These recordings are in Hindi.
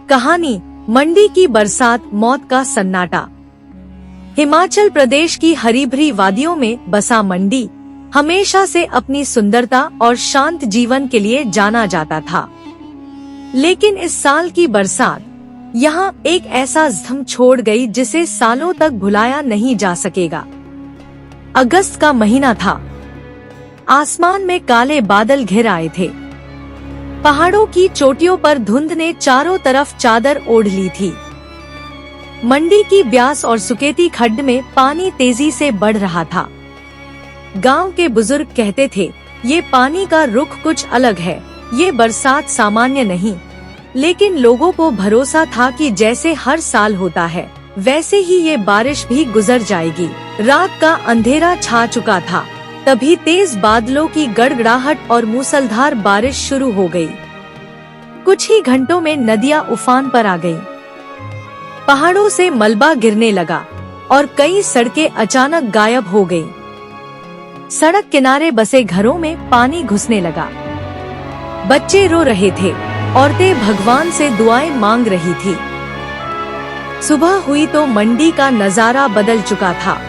कहानी मंडी की बरसात, मौत का सन्नाटा। हिमाचल प्रदेश की हरी भरी वादियों में बसा मंडी हमेशा से अपनी सुंदरता और शांत जीवन के लिए जाना जाता था। लेकिन इस साल की बरसात यहाँ एक ऐसा जख्म छोड़ गई जिसे सालों तक भुलाया नहीं जा सकेगा। अगस्त का महीना था। आसमान में काले बादल घिर आए थे। पहाड़ों की चोटियों पर धुंध ने चारों तरफ चादर ओढ़ ली थी। मंडी की ब्यास और सुकेती खड्ड में पानी तेजी से बढ़ रहा था। गांव के बुजुर्ग कहते थे, ये पानी का रुख कुछ अलग है, ये बरसात सामान्य नहीं। लेकिन लोगों को भरोसा था कि जैसे हर साल होता है, वैसे ही ये बारिश भी गुजर जाएगी। रात का अंधेरा छा चुका था। तभी तेज बादलों की गड़गड़ाहट और मूसलधार बारिश शुरू हो गई। कुछ ही घंटों में नदियां उफान पर आ गईं। पहाड़ों से मलबा गिरने लगा और कई सड़कें अचानक गायब हो गईं। सड़क किनारे बसे घरों में पानी घुसने लगा। बच्चे रो रहे थे, औरतें भगवान से दुआएं मांग रही थी। सुबह हुई तो मंडी का नजारा बदल चुका था।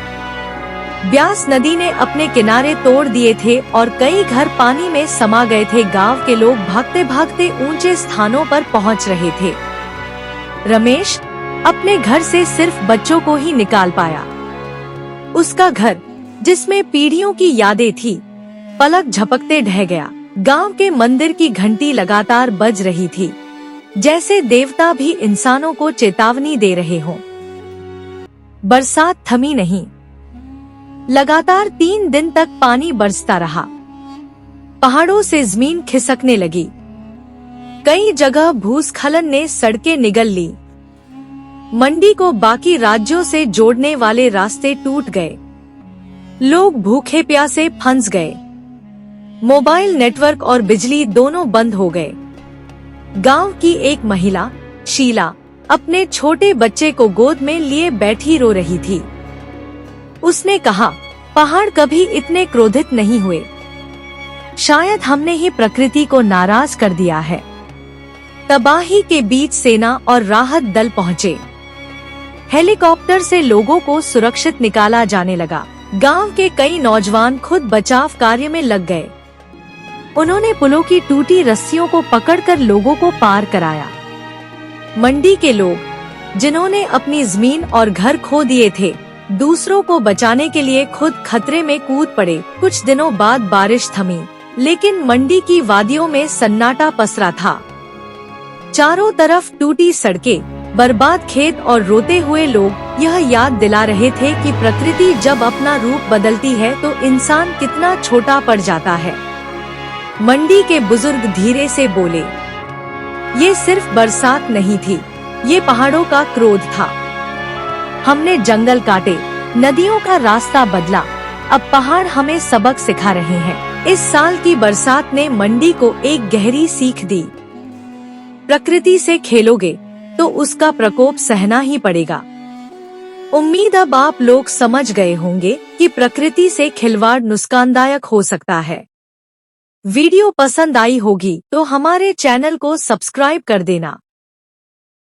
ब्यास नदी ने अपने किनारे तोड़ दिए थे और कई घर पानी में समा गए थे। गांव के लोग भागते भागते ऊंचे स्थानों पर पहुंच रहे थे। रमेश अपने घर से सिर्फ बच्चों को ही निकाल पाया। उसका घर, जिसमें पीढ़ियों की यादें थी, पलक झपकते ढह गया। गांव के मंदिर की घंटी लगातार बज रही थी, जैसे देवता भी इंसानों को चेतावनी दे रहे हों। बरसात थमी नहीं। लगातार 3 दिन तक पानी बरसता रहा। पहाड़ों से जमीन खिसकने लगी। कई जगह भूस्खलन ने सड़कें निगल ली। मंडी को बाकी राज्यों से जोड़ने वाले रास्ते टूट गए। लोग भूखे प्यासे फंस गए। मोबाइल नेटवर्क और बिजली दोनों बंद हो गए। गांव की एक महिला, शीला, अपने छोटे बच्चे को गोद में लिए बैठी रो रही थी। उसने कहा, पहाड़ कभी इतने क्रोधित नहीं हुए। शायद हमने ही प्रकृति को नाराज कर दिया है। तबाही के बीच सेना और राहत दल पहुंचे। हेलीकॉप्टर से लोगों को सुरक्षित निकाला जाने लगा। गांव के कई नौजवान खुद बचाव कार्य में लग गए। उन्होंने पुलों की टूटी रस्सियों को पकड़कर लोगों को पार कराया। मंडी के लोग, जिन्होंने अपनी जमीन और घर खो दिए थे, दूसरों को बचाने के लिए खुद खतरे में कूद पड़े। कुछ दिनों बाद बारिश थमी, लेकिन मंडी की वादियों में सन्नाटा पसरा था। चारों तरफ टूटी सड़कें, बर्बाद खेत और रोते हुए लोग यह याद दिला रहे थे कि प्रकृति जब अपना रूप बदलती है तो इंसान कितना छोटा पड़ जाता है। मंडी के बुजुर्ग धीरे से बोले, ये सिर्फ बरसात नहीं थी, ये पहाड़ों का क्रोध था। हमने जंगल काटे, नदियों का रास्ता बदला, अब पहाड़ हमें सबक सिखा रहे हैं। इस साल की बरसात ने मंडी को एक गहरी सीख दी। प्रकृति से खेलोगे तो उसका प्रकोप सहना ही पड़ेगा। उम्मीद अब आप लोग समझ गए होंगे कि प्रकृति से खिलवाड़ नुकसानदायक हो सकता है। वीडियो पसंद आई होगी तो हमारे चैनल को सब्सक्राइब कर देना।